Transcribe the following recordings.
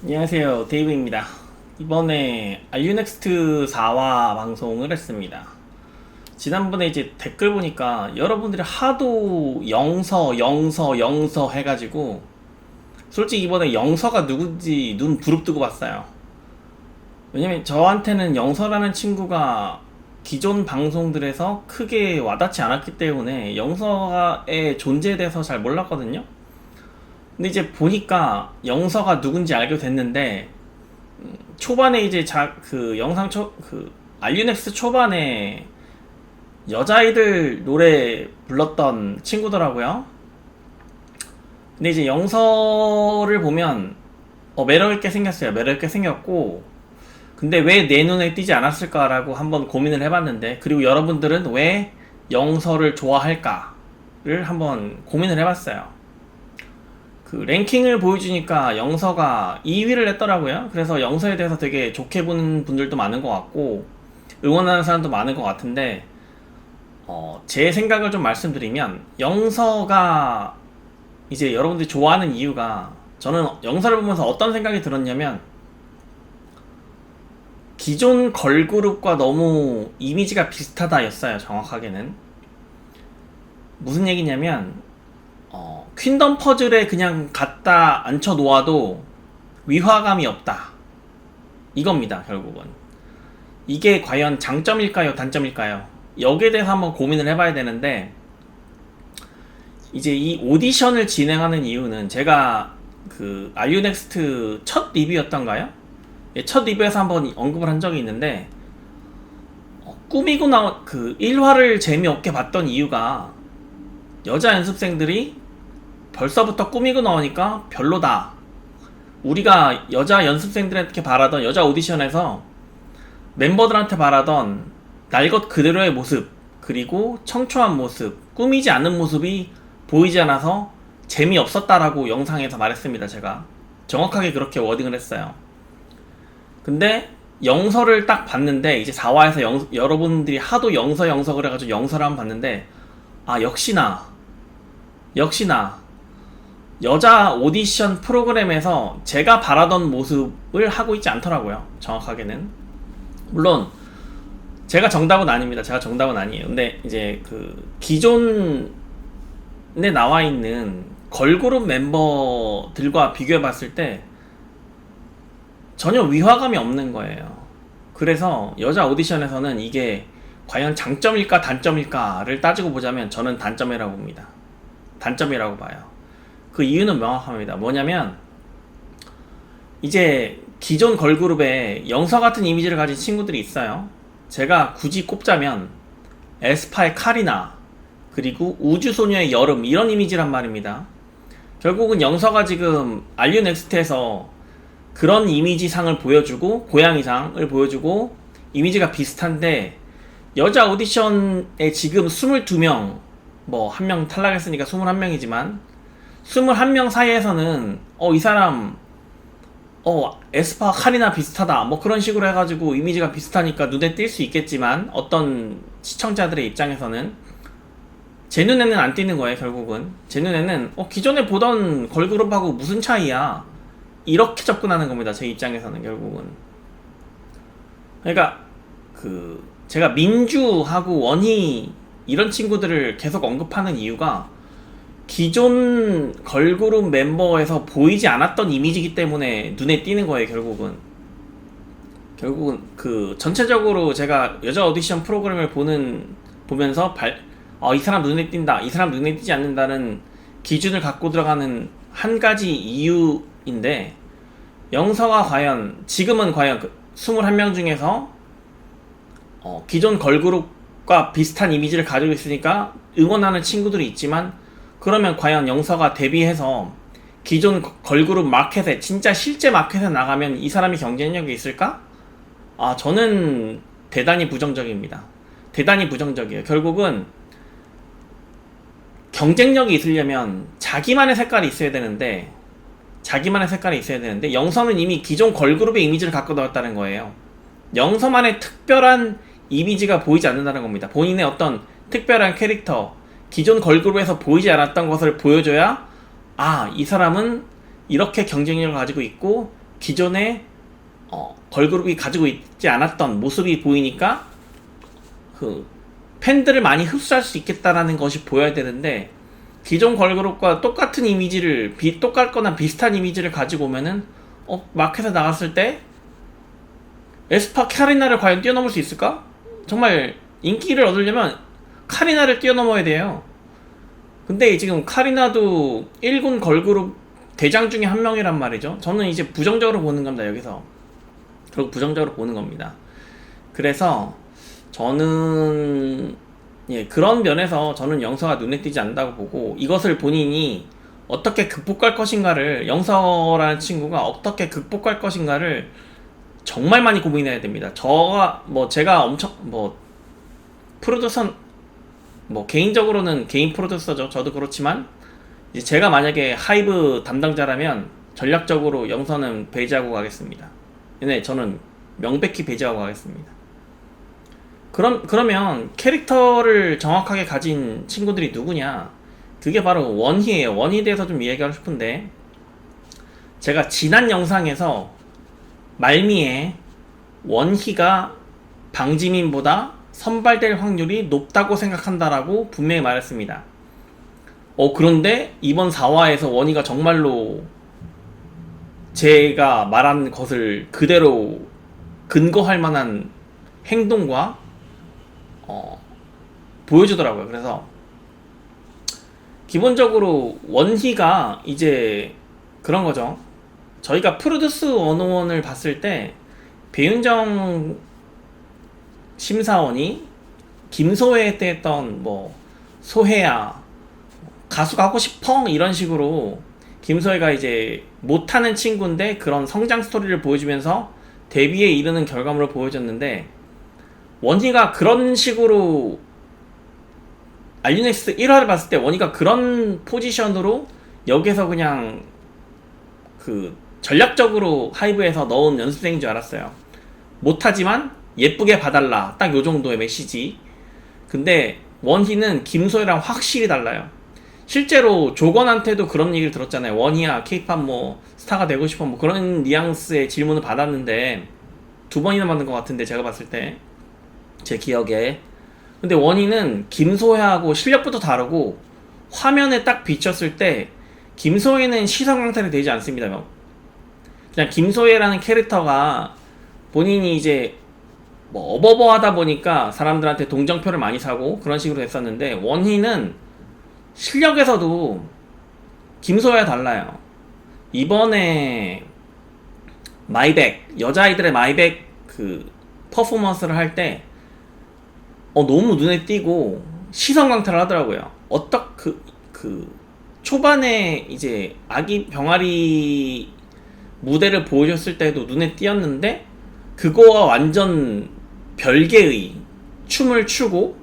안녕하세요, 데이브입니다. 이번에 알유넥스트 4화 방송을 했습니다. 지난번에 이제 댓글 보니까 여러분들이 하도 영서 해가지고 솔직히 이번에 영서가 누군지 눈 부릅뜨고 봤어요. 왜냐면 저한테는 영서라는 친구가 기존 방송들에서 크게 와닿지 않았기 때문에 영서의 존재에 대해서 잘 몰랐거든요. 근데 이제 보니까 영서가 누군지 알게 됐는데 초반에 이제 그 영상 알유넥스 초반에 여자아이들 노래 불렀던 친구더라고요. 근데 이제 영서를 보면 매력있게 생겼어요. 매력있게 생겼고, 근데 왜 내 눈에 띄지 않았을까라고 한번 고민을 해봤는데, 그리고 여러분들은 왜 영서를 좋아할까를 한번 고민을 해봤어요. 그 랭킹을 보여주니까 영서가 2위를 했더라고요. 그래서 영서에 대해서 되게 좋게 보는 분들도 많은 것 같고 응원하는 사람도 많은 것 같은데, 제 생각을 좀 말씀드리면 영서가 이제 여러분들이 좋아하는 이유가, 저는 영서를 보면서 어떤 생각이 들었냐면 기존 걸그룹과 너무 이미지가 비슷하다였어요. 정확하게는 무슨 얘기냐면 퀸덤 퍼즐에 그냥 갖다 앉혀 놓아도 위화감이 없다, 이겁니다. 결국은 이게 과연 장점일까요, 단점일까요? 여기에 대해서 한번 고민을 해봐야 되는데, 이제 이 오디션을 진행하는 이유는 제가 그 알유넥스트 첫 리뷰였던가요? 예, 첫 리뷰에서 한번 언급을 한 적이 있는데, 꾸미고 나온 그 1화를 재미없게 봤던 이유가 여자 연습생들이 벌써부터 꾸미고 나오니까 별로다. 우리가 여자 연습생들한테 바라던, 여자 오디션에서 멤버들한테 바라던 날 것 그대로의 모습, 그리고 청초한 모습, 꾸미지 않는 모습이 보이지 않아서 재미없었다라고 영상에서 말했습니다. 제가 정확하게 그렇게 워딩을 했어요. 근데 영서를 딱 봤는데, 이제 4화에서 여러분들이 하도 영서 그래가지고 영서를 한번 봤는데, 역시나 여자 오디션 프로그램에서 제가 바라던 모습을 하고 있지 않더라고요. 정확하게는. 물론 제가 정답은 아닙니다. 제가 정답은 아니에요. 근데 이제 그 기존에 나와 있는 걸그룹 멤버들과 비교해 봤을 때 전혀 위화감이 없는 거예요. 그래서 여자 오디션에서는 이게 과연 장점일까 단점일까를 따지고 보자면 저는 단점이라고 봅니다. 단점이라고 봐요. 그 이유는 명확합니다. 뭐냐면 이제 기존 걸그룹에 영서 같은 이미지를 가진 친구들이 있어요. 제가 굳이 꼽자면 에스파의 카리나, 그리고 우주소녀의 여름, 이런 이미지란 말입니다. 결국은 영서가 지금 알유넥스트에서 그런 이미지상을 보여주고, 고양이상을 보여주고, 이미지가 비슷한데, 여자 오디션에 지금 22명, 뭐 한 명 탈락했으니까 21명이지만 21명 사이에서는 이 사람 에스파 카리나 비슷하다, 뭐 그런 식으로 해가지고 이미지가 비슷하니까 눈에 띌 수 있겠지만, 어떤 시청자들의 입장에서는 제 눈에는 안 띄는 거예요. 결국은 제 눈에는 기존에 보던 걸그룹하고 무슨 차이야, 이렇게 접근하는 겁니다. 제 입장에서는. 결국은 그러니까 그 제가 민주하고 원희 이런 친구들을 계속 언급하는 이유가, 기존 걸그룹 멤버에서 보이지 않았던 이미지이기 때문에 눈에 띄는 거예요. 결국은 그 전체적으로 제가 여자 오디션 프로그램을 보면서 이 사람 눈에 띈다, 이 사람 눈에 띄지 않는다는 기준을 갖고 들어가는 한 가지 이유인데, 영서가 지금은 과연 그 21명 중에서 기존 걸그룹과 비슷한 이미지를 가지고 있으니까 응원하는 친구들이 있지만, 그러면 과연 영서가 데뷔해서 기존 걸그룹 마켓에, 진짜 실제 마켓에 나가면 이 사람이 경쟁력이 있을까? 저는 대단히 부정적입니다. 대단히 부정적이에요. 결국은 경쟁력이 있으려면 자기만의 색깔이 있어야 되는데, 영서는 이미 기존 걸그룹의 이미지를 갖고 나왔다는 거예요. 영서만의 특별한 이미지가 보이지 않는다는 겁니다. 본인의 어떤 특별한 캐릭터, 기존 걸그룹에서 보이지 않았던 것을 보여줘야, 이 사람은 이렇게 경쟁력을 가지고 있고 기존에 걸그룹이 가지고 있지 않았던 모습이 보이니까 그 팬들을 많이 흡수할 수 있겠다라는 것이 보여야 되는데, 기존 걸그룹과 똑같은 이미지를 똑같거나 비슷한 이미지를 가지고 오면은 마켓에 나갔을 때 에스파 카리나를 과연 뛰어넘을 수 있을까? 정말 인기를 얻으려면 카리나를 뛰어넘어야 돼요. 근데 지금 카리나도 1군 걸그룹 대장 중에 한 명이란 말이죠. 저는 이제 부정적으로 보는 겁니다. 여기서 결국 부정적으로 보는 겁니다. 그래서 저는 그런 면에서 저는 영서가 눈에 띄지 않는다고 보고, 이것을 본인이 어떻게 극복할 것인가를, 영서라는 친구가 어떻게 극복할 것인가를 정말 많이 고민해야 됩니다. 제가 엄청 프로듀서, 개인적으로는 개인 프로듀서죠. 저도 그렇지만 이제 제가 만약에 하이브 담당자라면 전략적으로 영서는 배제하고 가겠습니다. 네, 저는 명백히 배제하고 가겠습니다. 그러면 캐릭터를 정확하게 가진 친구들이 누구냐? 그게 바로 원희예요. 원희에 대해서 좀 이야기하고 싶은데, 제가 지난 영상에서 말미에 원희가 방지민보다 선발될 확률이 높다고 생각한다라고 분명히 말했습니다. 그런데 이번 4화에서 원희가 정말로 제가 말한 것을 그대로 근거할 만한 행동과 보여주더라고요. 그래서 기본적으로 원희가 이제 그런 거죠. 저희가 프로듀스 101을 봤을 때 배윤정 심사원이 김소혜 때 했던 소혜야 가수가 하고 싶어 이런 식으로 김소혜가 이제 못하는 친구인데 그런 성장 스토리를 보여주면서 데뷔에 이르는 결과물을 보여줬는데, 원희가 그런 식으로 알류넥스 1화를 봤을 때 원희가 그런 포지션으로 여기서 그냥 전략적으로 하이브에서 넣은 연습생인 줄 알았어요. 못하지만 예쁘게 봐달라, 딱 요정도의 메시지. 근데 원희는 김소희랑 확실히 달라요. 실제로 조건한테도 그런 얘기를 들었잖아요. 원희야 케이팝 스타가 되고 싶어 그런 뉘앙스의 질문을 받았는데 2번이나 받는 것 같은데, 제가 봤을 때 제 기억에. 근데 원희는 김소혜하고 실력부터 다르고 화면에 딱 비쳤을 때 김소혜는 시선 강탈이 되지 않습니다. 그냥 김소혜라는 캐릭터가 본인이 이제 어버버하다 보니까 사람들한테 동정표를 많이 사고 그런 식으로 됐었는데, 원희는 실력에서도 김소혜와 달라요. 이번에 마이백, 여자아이들의 마이백 퍼포먼스를 할 때 너무 눈에 띄고 시선 강탈을 하더라고요. 초반에 이제 아기 병아리 무대를 보여줬을 때도 눈에 띄었는데, 그거와 완전 별개의 춤을 추고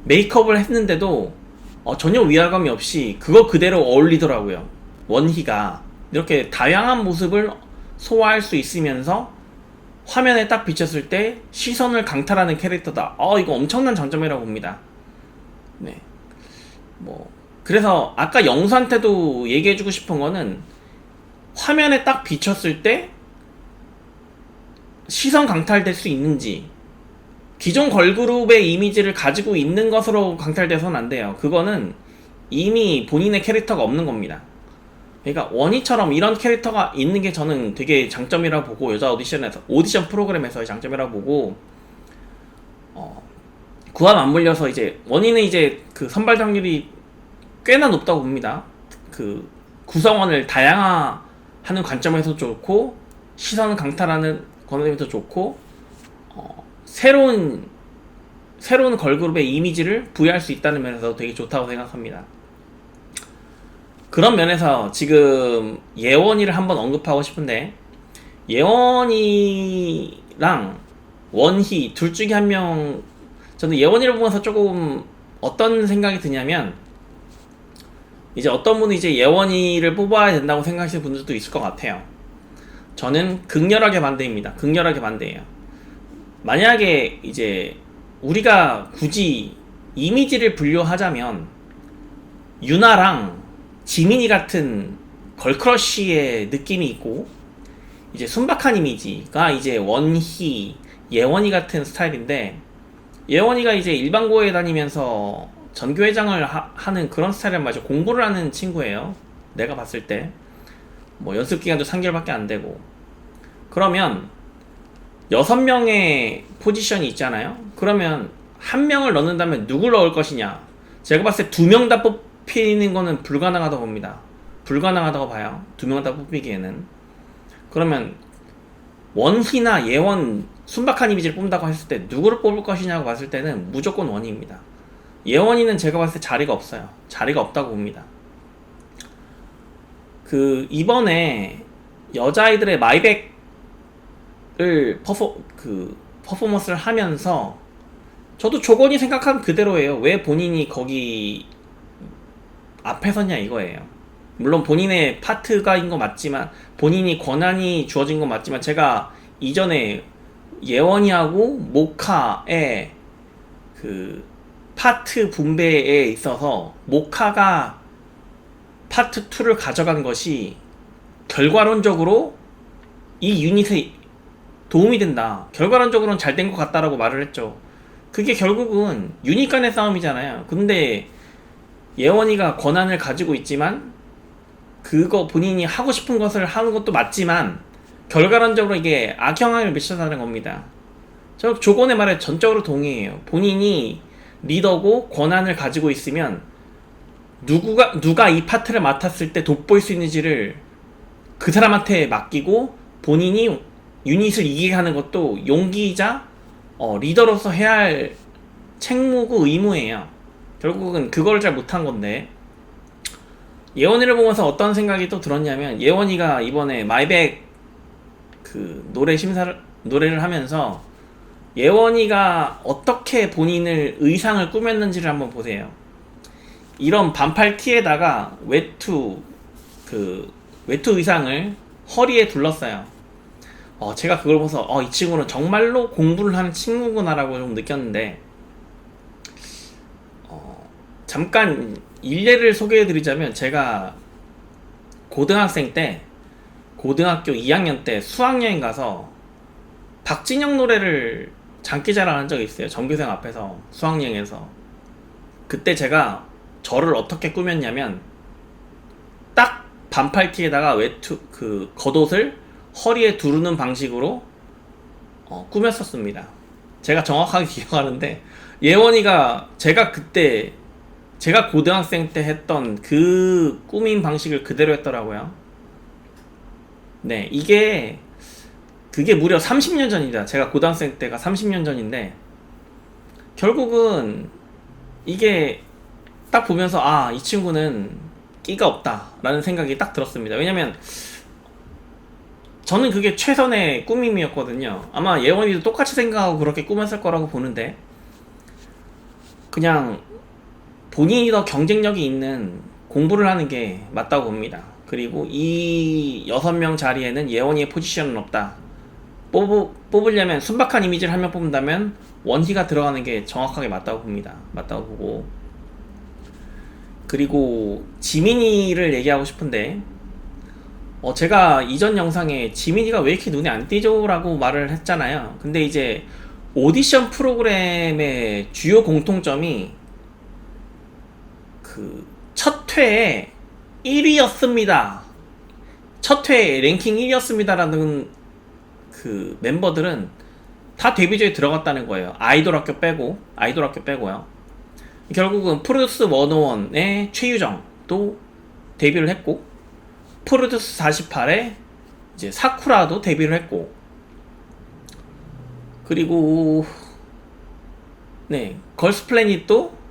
메이크업을 했는데도 전혀 위화감이 없이 그거 그대로 어울리더라고요. 원희가 이렇게 다양한 모습을 소화할 수 있으면서 화면에 딱 비쳤을 때 시선을 강탈하는 캐릭터다. 이거 엄청난 장점이라고 봅니다. 네. 그래서 아까 영수한테도 얘기해주고 싶은 거는, 화면에 딱 비쳤을 때 시선 강탈될 수 있는지, 기존 걸그룹의 이미지를 가지고 있는 것으로 강탈돼서는 안 돼요. 그거는 이미 본인의 캐릭터가 없는 겁니다. 그러니까 원희처럼 이런 캐릭터가 있는 게 저는 되게 장점이라고 보고, 여자 오디션 프로그램에서의 장점이라고 보고, 구함 안 물려서 이제 원희는 이제 선발 확률이 꽤나 높다고 봅니다. 구성원을 다양화하는 관점에서 좋고, 시선을 강탈하는 관점에서 좋고, 새로운 걸그룹의 이미지를 부여할 수 있다는 면에서 되게 좋다고 생각합니다. 그런 면에서 지금 예원이를 한번 언급하고 싶은데, 예원이랑 원희 둘 중에 한 명, 저는 예원이를 보면서 조금 어떤 생각이 드냐면, 이제 어떤 분은 이제 예원이를 뽑아야 된다고 생각하시는 분들도 있을 것 같아요. 저는 극렬하게 반대입니다. 극렬하게 반대예요. 만약에 이제 우리가 굳이 이미지를 분류하자면, 유나랑 지민이 같은 걸크러쉬의 느낌이 있고, 이제 순박한 이미지가 이제 원희, 예원이 같은 스타일인데, 예원이가 이제 일반고에 다니면서 전교회장을 하는 그런 스타일은 맞아. 공부를 하는 친구예요. 내가 봤을 때. 뭐 연습 기간도 3개월밖에 안 되고. 그러면 6명의 포지션이 있잖아요. 그러면 한 명을 넣는다면 누굴 넣을 것이냐? 제가 봤을 때 2명 다 뽑히는 거는 불가능하다고 봅니다. 불가능하다고 봐요. 2명 다 뽑히기에는. 그러면 원희나 예원, 순박한 이미지를 뽑는다고 했을 때 누구를 뽑을 것이냐고 봤을 때는 무조건 원희입니다. 예원이는 제가 봤을 때 자리가 없어요. 자리가 없다고 봅니다. 그 이번에 여자아이들의 마이백을 퍼포먼스를 하면서 저도 조건이 생각한 그대로예요. 왜 본인이 거기 앞에 섰냐 이거예요. 물론 본인의 파트가인 거 맞지만, 본인이 권한이 주어진 건 맞지만, 제가 이전에 예원이하고 모카의 그 파트 분배에 있어서 모카가 파트 2를 가져간 것이 결과론적으로 이 유닛에 도움이 된다. 결과론적으로는 잘 된 것 같다라고 말을 했죠. 그게 결국은 유닛 간의 싸움이잖아요. 근데 예원이가 권한을 가지고 있지만 그거 본인이 하고 싶은 것을 하는 것도 맞지만 결과론적으로 이게 악영향을 미친다는 겁니다. 저 조건의 말에 전적으로 동의해요. 본인이 리더고 권한을 가지고 있으면 누가 이 파트를 맡았을 때 돋보일 수 있는지를 그 사람한테 맡기고 본인이 유닛을 이기게 하는 것도 용기이자 리더로서 해야 할 책무고 의무예요. 결국은 그걸 잘 못한 건데, 예원이를 보면서 어떤 생각이 또 들었냐면, 예원이가 이번에 마이백 그 노래를 하면서 예원이가 어떻게 본인을 의상을 꾸몄는지를 한번 보세요. 이런 반팔 티에다가 외투 의상을 허리에 둘렀어요. 제가 그걸 보면서 이 친구는 정말로 공부를 하는 친구구나라고 좀 느꼈는데, 잠깐 일례를 소개해드리자면, 제가 고등학생 때, 고등학교 2학년 때 수학여행 가서 박진영 노래를 장기자랑한 적이 있어요. 전교생 앞에서 수학여행에서. 그때 제가 저를 어떻게 꾸몄냐면, 딱 반팔티에다가 외투 겉옷을 허리에 두르는 방식으로 꾸몄었습니다. 제가 정확하게 기억하는데, 예원이가 제가 고등학생 때 했던 그 꾸민 방식을 그대로 했더라고요. 네, 그게 무려 30년 전입니다. 제가 고등학생 때가 30년 전인데, 결국은 이게 딱 보면서 이 친구는 끼가 없다 라는 생각이 딱 들었습니다. 왜냐면 저는 그게 최선의 꾸밈이었거든요. 아마 예원이도 똑같이 생각하고 그렇게 꾸몄을 거라고 보는데, 그냥 본인이 더 경쟁력이 있는 공부를 하는 게 맞다고 봅니다. 그리고 이 6명 자리에는 예원이의 포지션은 없다. 뽑으려면 순박한 이미지를 한 명 뽑는다면 원희가 들어가는 게 정확하게 맞다고 봅니다. 맞다고 보고, 그리고 지민이를 얘기하고 싶은데, 제가 이전 영상에 지민이가 왜 이렇게 눈에 안 띄죠? 라고 말을 했잖아요. 근데 이제 오디션 프로그램의 주요 공통점이 첫 회에 1위였습니다. 첫 회에 랭킹 1위였습니다라는 그 멤버들은 다 데뷔조에 들어갔다는 거예요. 아이돌 학교 빼고요. 결국은 프로듀스 101의 최유정도 데뷔를 했고, 프로듀스 48에 이제 사쿠라도 데뷔를 했고, 그리고 네, 걸스 플래닛도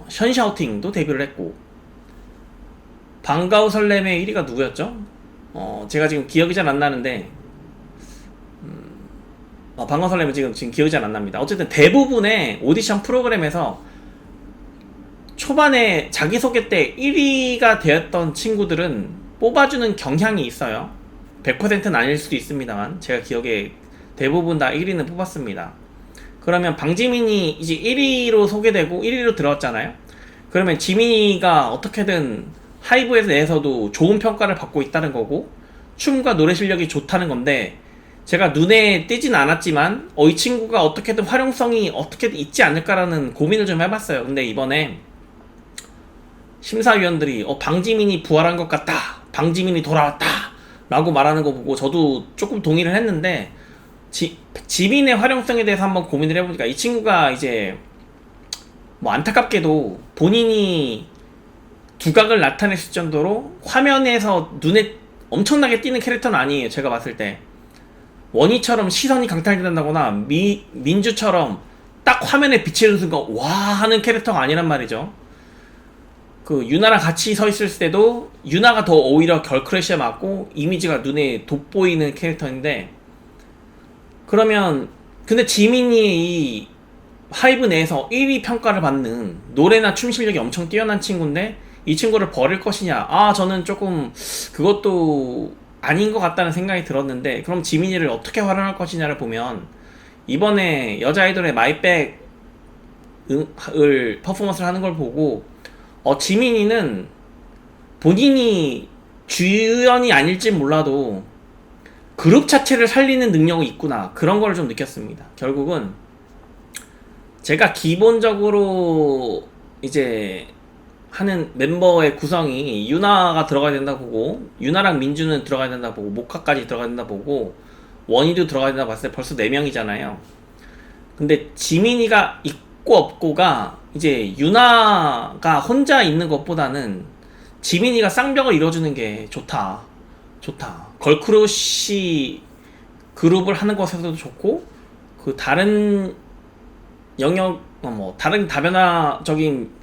션샤우팅도 데뷔를 했고, 방과후 설렘의 1위가 누구였죠? 제가 지금 기억이 잘 안 나는데, 방과후 설렘은 지금 기억이 잘 안 납니다. 어쨌든 대부분의 오디션 프로그램에서 초반에 자기소개 때 1위가 되었던 친구들은 뽑아주는 경향이 있어요. 100%는 아닐 수도 있습니다만, 제가 기억에 대부분 다 1위는 뽑았습니다. 그러면 방지민이 이제 1위로 소개되고 1위로 들어왔잖아요. 그러면 지민이가 어떻게든 하이브에서 내에서도 좋은 평가를 받고 있다는 거고, 춤과 노래 실력이 좋다는 건데, 제가 눈에 띄진 않았지만 이 친구가 어떻게든 활용성이 어떻게든 있지 않을까라는 고민을 좀 해봤어요. 근데 이번에 심사위원들이 방지민이 부활한 것 같다, 방지민이 돌아왔다 라고 말하는 거 보고 저도 조금 동의를 했는데, 지민의 활용성에 대해서 한번 고민을 해보니까 이 친구가 이제 뭐 안타깝게도 본인이 두각을 나타냈을 정도로 화면에서 눈에 엄청나게 띄는 캐릭터는 아니에요. 제가 봤을 때 원희처럼 시선이 강탈된다거나 민주처럼 딱 화면에 비치는 순간 와 하는 캐릭터가 아니란 말이죠. 그 유나랑 같이 서 있을 때도 유나가 더 오히려 결크래시에 맞고 이미지가 눈에 돋보이는 캐릭터인데, 그러면 근데 지민이 이 하이브 내에서 1위 평가를 받는 노래나 춤 실력이 엄청 뛰어난 친구인데 이 친구를 버릴 것이냐, 저는 조금 그것도 아닌 것 같다는 생각이 들었는데, 그럼 지민이를 어떻게 활용할 것이냐를 보면 이번에 여자 아이돌의 마이백을 퍼포먼스를 하는 걸 보고 지민이는 본인이 주연이 아닐지 몰라도 그룹 자체를 살리는 능력이 있구나, 그런 걸 좀 느꼈습니다. 결국은 제가 기본적으로 이제 하는 멤버의 구성이 유나가 들어가야 된다 보고, 유나랑 민주는 들어가야 된다 보고, 모카까지 들어가야 된다 보고, 원희도 들어가야 된다 봤을 때 벌써 4명이잖아요. 근데 지민이가 있고 없고가 이제 유나가 혼자 있는 것보다는 지민이가 쌍벽을 이뤄주는 게 좋다. 걸크러쉬 그룹을 하는 것에서도 좋고, 그 다른 영역, 다른 다변화적인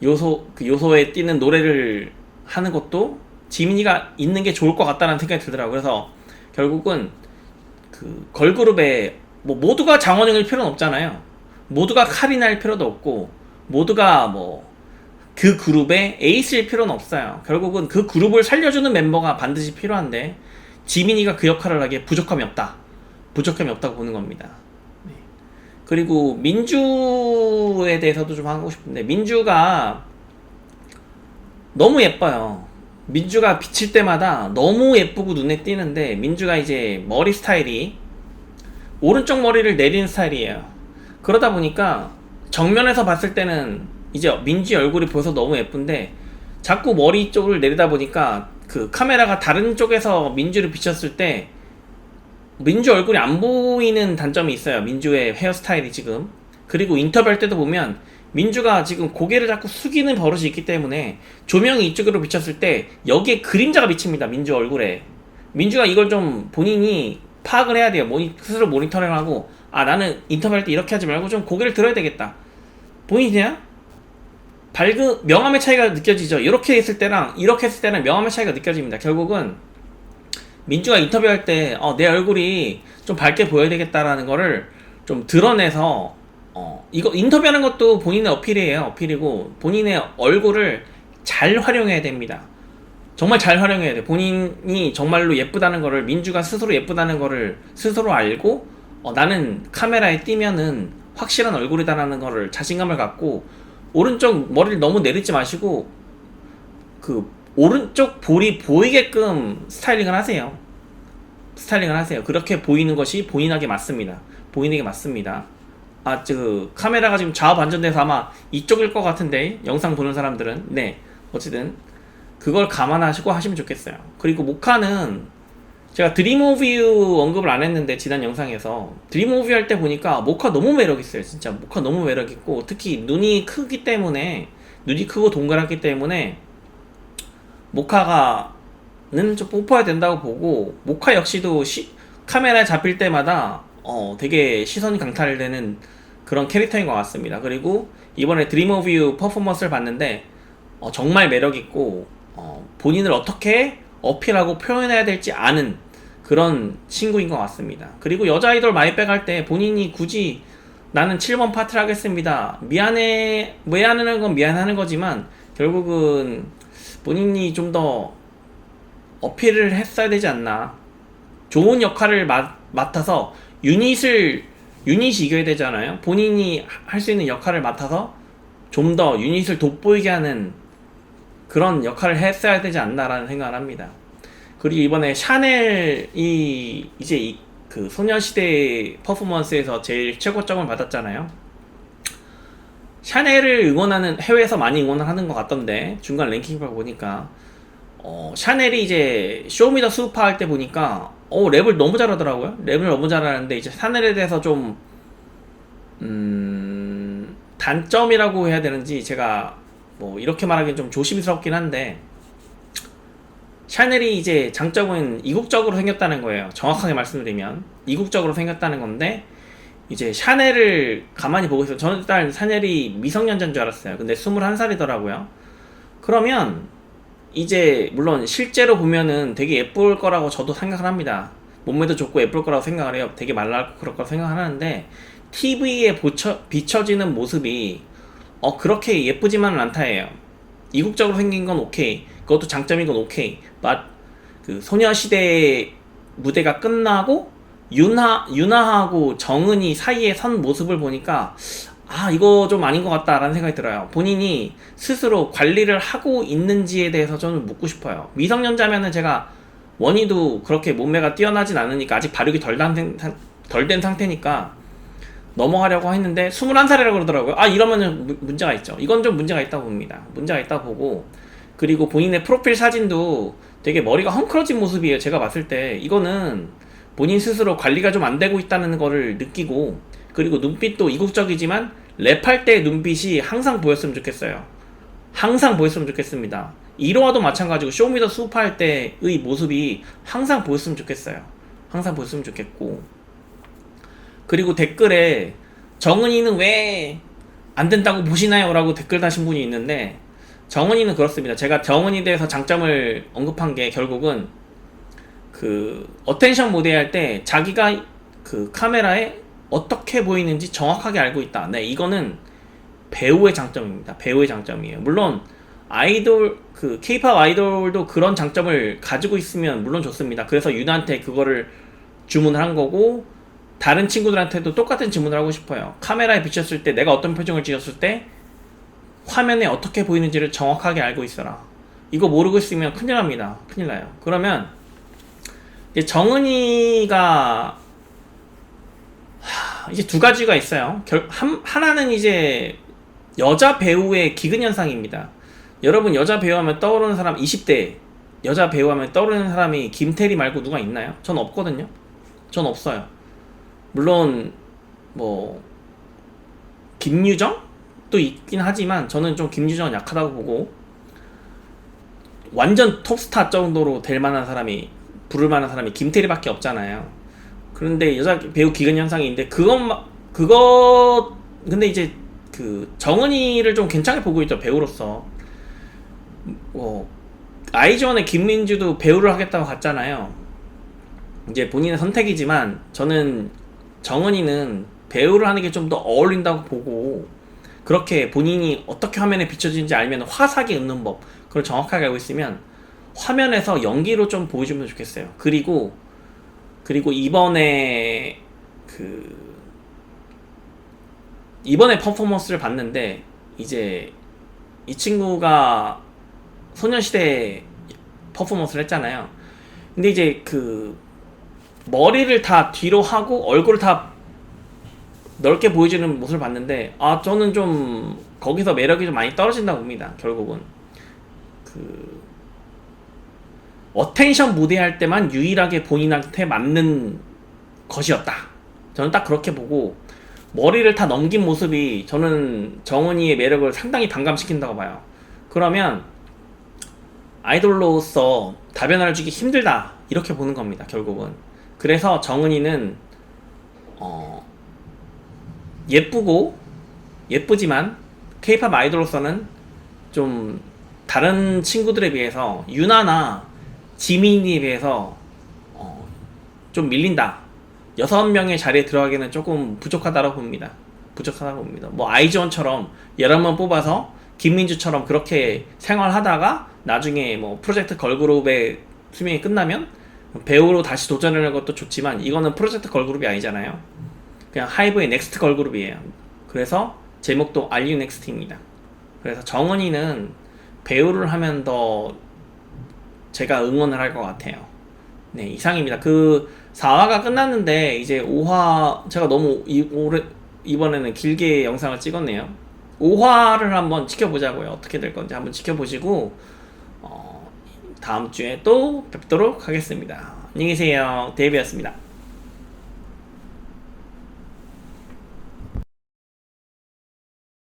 요소에 띄는 노래를 하는 것도 지민이가 있는 게 좋을 것 같다는 생각이 들더라고요. 그래서 결국은 그 걸그룹에 모두가 장원영일 필요는 없잖아요. 모두가 카리나일 필요도 없고, 모두가 그 그룹의 에이스일 필요는 없어요. 결국은 그 그룹을 살려주는 멤버가 반드시 필요한데, 지민이가 그 역할을 하기에 부족함이 없다고 보는 겁니다. 네. 그리고 민주에 대해서도 좀 하고 싶은데, 민주가 너무 예뻐요. 민주가 비칠 때마다 너무 예쁘고 눈에 띄는데, 민주가 이제 머리 스타일이 오른쪽 머리를 내리는 스타일이에요. 그러다 보니까 정면에서 봤을 때는 이제 민주 얼굴이 보여서 너무 예쁜데, 자꾸 머리 쪽을 내리다 보니까 그 카메라가 다른 쪽에서 민주를 비쳤을 때 민주 얼굴이 안 보이는 단점이 있어요. 민주의 헤어스타일이 지금. 그리고 인터뷰할 때도 보면 민주가 지금 고개를 자꾸 숙이는 버릇이 있기 때문에 조명이 이쪽으로 비쳤을 때 여기에 그림자가 비칩니다. 민주 얼굴에. 민주가 이걸 좀 본인이 파악을 해야 돼요. 스스로 모니터링을 하고, 나는 인터뷰할 때 이렇게 하지 말고 좀 고개를 들어야 되겠다. 보이냐? 명암의 차이가 느껴지죠. 이렇게 했을 때랑 이렇게 했을 때는 명암의 차이가 느껴집니다. 결국은 민주가 인터뷰할 때 내 얼굴이 좀 밝게 보여야 되겠다라는 거를 좀 드러내서, 이거 인터뷰하는 것도 본인의 어필이고 본인의 얼굴을 잘 활용해야 됩니다. 정말 잘 활용해야 돼. 본인이 정말로 예쁘다는 거를, 민주가 스스로 예쁘다는 거를 스스로 알고, 나는 카메라에 띄면은 확실한 얼굴이다라는 거를 자신감을 갖고, 오른쪽 머리를 너무 내리지 마시고 그 오른쪽 볼이 보이게끔 스타일링을 하세요. 그렇게 보이는 것이 본인에게 맞습니다. 카메라가 지금 좌우 반전돼서 아마 이쪽일 것 같은데, 영상 보는 사람들은. 네, 어쨌든 그걸 감안하시고 하시면 좋겠어요. 그리고 모카는 제가 드림 오브 유 언급을 안 했는데, 지난 영상에서 드림 오브 유 할 때 보니까 모카 너무 매력있어요. 진짜 모카 너무 매력있고, 특히 눈이 크고 동그랗기 때문에 모카는 좀 뽑아야 된다고 보고, 모카 역시도 카메라에 잡힐 때마다 되게 시선이 강탈되는 그런 캐릭터인 것 같습니다. 그리고 이번에 드림 오브 유 퍼포먼스를 봤는데 정말 매력있고, 본인을 어떻게 어필하고 표현해야 될지 아는 그런 친구인 것 같습니다. 그리고 여자 아이돌 마이백 할 때 본인이 굳이 나는 7번 파트를 하겠습니다, 미안해하는 건 미안하는 거지만 결국은 본인이 좀 더 어필을 했어야 되지 않나. 좋은 역할을 맡아서 유닛이 이겨야 되잖아요. 본인이 할 수 있는 역할을 맡아서 좀 더 유닛을 돋보이게 하는 그런 역할을 했어야 되지 않나라는 생각을 합니다. 그리고 이번에 샤넬이 이제 그 소녀시대 퍼포먼스에서 제일 최고점을 받았잖아요. 샤넬을 응원하는, 해외에서 많이 응원을 하는 것 같던데 중간 랭킹을 보니까 샤넬이 이제 쇼미더 수파 할 때 보니까 랩을 너무 잘하더라고요. 랩을 너무 잘하는데 이제 샤넬에 대해서 좀 단점이라고 해야 되는지 제가 뭐 이렇게 말하기엔 좀 조심스럽긴 한데, 샤넬이 이제 장점은 이국적으로 생겼다는 거예요. 정확하게 말씀드리면 이국적으로 생겼다는 건데, 이제 샤넬을 가만히 보고 있어요. 저는 일단 샤넬이 미성년자인 줄 알았어요. 근데 21살이더라고요. 그러면 이제 물론 실제로 보면은 되게 예쁠 거라고 저도 생각을 합니다. 몸매도 좋고 예쁠 거라고 생각을 해요. 되게 말랐고 그럴 거라고 생각을 하는데, TV에 비춰지는 모습이 그렇게 예쁘지만은 않다예요. 이국적으로 생긴 건 오케이, 그것도 장점인 건 오케이. 그 소녀시대 무대가 끝나고 유나하고 정은이 사이에 선 모습을 보니까 이거 좀 아닌 것 같다라는 생각이 들어요. 본인이 스스로 관리를 하고 있는지에 대해서 저는 묻고 싶어요. 미성년자면은 제가 원희도 그렇게 몸매가 뛰어나진 않으니까 아직 발육이 덜 된 상태니까 넘어가려고 했는데 21살이라고 그러더라고요. 이러면은 문제가 있죠. 이건 좀 문제가 있다고 봅니다. 문제가 있다고 보고, 그리고 본인의 프로필 사진도 되게 머리가 헝클어진 모습이에요. 제가 봤을 때 이거는 본인 스스로 관리가 좀 안 되고 있다는 거를 느끼고, 그리고 눈빛도 이국적이지만 랩할 때 눈빛이 항상 보였으면 좋겠어요. 항상 보였으면 좋겠습니다. 이로와도 마찬가지고 쇼미더 수파 할 때의 모습이 항상 보였으면 좋겠어요. 항상 보였으면 좋겠고, 그리고 댓글에 정은이는 왜 안 된다고 보시나요? 라고 댓글 다신 분이 있는데, 정은이는 그렇습니다. 제가 정은이에 대해서 장점을 언급한 게 결국은 그 어텐션 모델 할 때 자기가 그 카메라에 어떻게 보이는지 정확하게 알고 있다. 네, 이거는 배우의 장점입니다. 배우의 장점이에요. 물론 아이돌, 그 K-pop 아이돌도 그런 장점을 가지고 있으면 물론 좋습니다. 그래서 윤한테 그거를 주문을 한 거고, 다른 친구들한테도 똑같은 질문을 하고 싶어요. 카메라에 비쳤을 때 내가 어떤 표정을 지었을 때 화면에 어떻게 보이는지를 정확하게 알고 있어라. 이거 모르고 있으면 큰일 납니다. 큰일 나요. 그러면 이제 정은이가 이제 두 가지가 있어요. 하나는 이제 여자 배우의 기근 현상입니다. 여러분, 여자 배우 하면 떠오르는 사람, 20대 여자 배우 하면 떠오르는 사람이 김태리 말고 누가 있나요? 전 없거든요. 전 없어요. 물론 뭐 김유정도 있긴 하지만 저는 좀 김유정은 약하다고 보고, 완전 톱스타 정도로 될 만한 사람이, 부를 만한 사람이 김태리밖에 없잖아요. 그런데 여자 배우 기근 현상이 있는데, 근데 이제 그 정은이를 좀 괜찮게 보고 있죠, 배우로서. 아이즈원의 김민주도 배우를 하겠다고 갔잖아요. 이제 본인의 선택이지만 저는 정은이는 배우를 하는 게 좀 더 어울린다고 보고, 그렇게 본인이 어떻게 화면에 비춰지는지 알면 화사하게 웃는 법, 그걸 정확하게 알고 있으면 화면에서 연기로 좀 보여주면 좋겠어요. 그리고 이번에 퍼포먼스를 봤는데, 이제 이 친구가 소녀시대 퍼포먼스를 했잖아요. 근데 이제 그 머리를 다 뒤로 하고 얼굴을 다 넓게 보여주는 모습을 봤는데, 저는 좀 거기서 매력이 좀 많이 떨어진다고 봅니다. 결국은 그 어텐션 무대 할 때만 유일하게 본인한테 맞는 것이었다. 저는 딱 그렇게 보고, 머리를 다 넘긴 모습이 저는 정은이의 매력을 상당히 반감시킨다고 봐요. 그러면 아이돌로서 다변화를 주기 힘들다, 이렇게 보는 겁니다. 결국은. 그래서 정은이는 예쁘지만 K-pop 아이돌로서는 좀 다른 친구들에 비해서, 유나나 지민이에 비해서 좀 밀린다. 6명의 자리에 들어가기는 조금 부족하다고 봅니다. 뭐 아이즈원처럼 여러 명 뽑아서 김민주처럼 그렇게 생활하다가 나중에 뭐 프로젝트 걸그룹의 수명이 끝나면 배우로 다시 도전하는 것도 좋지만, 이거는 프로젝트 걸그룹이 아니잖아요. 그냥 하이브의 넥스트 걸그룹이에요. 그래서 제목도 Are You Next입니다. 그래서 정은이는 배우를 하면 더 제가 응원을 할 것 같아요. 네, 이상입니다. 그 4화가 끝났는데 이제 5화 제가 너무 이번에는 길게 영상을 찍었네요. 5화를 한번 지켜보자고요. 어떻게 될 건지 한번 지켜보시고 다음 주에 또 뵙도록 하겠습니다. 안녕히 계세요. 데이비였습니다.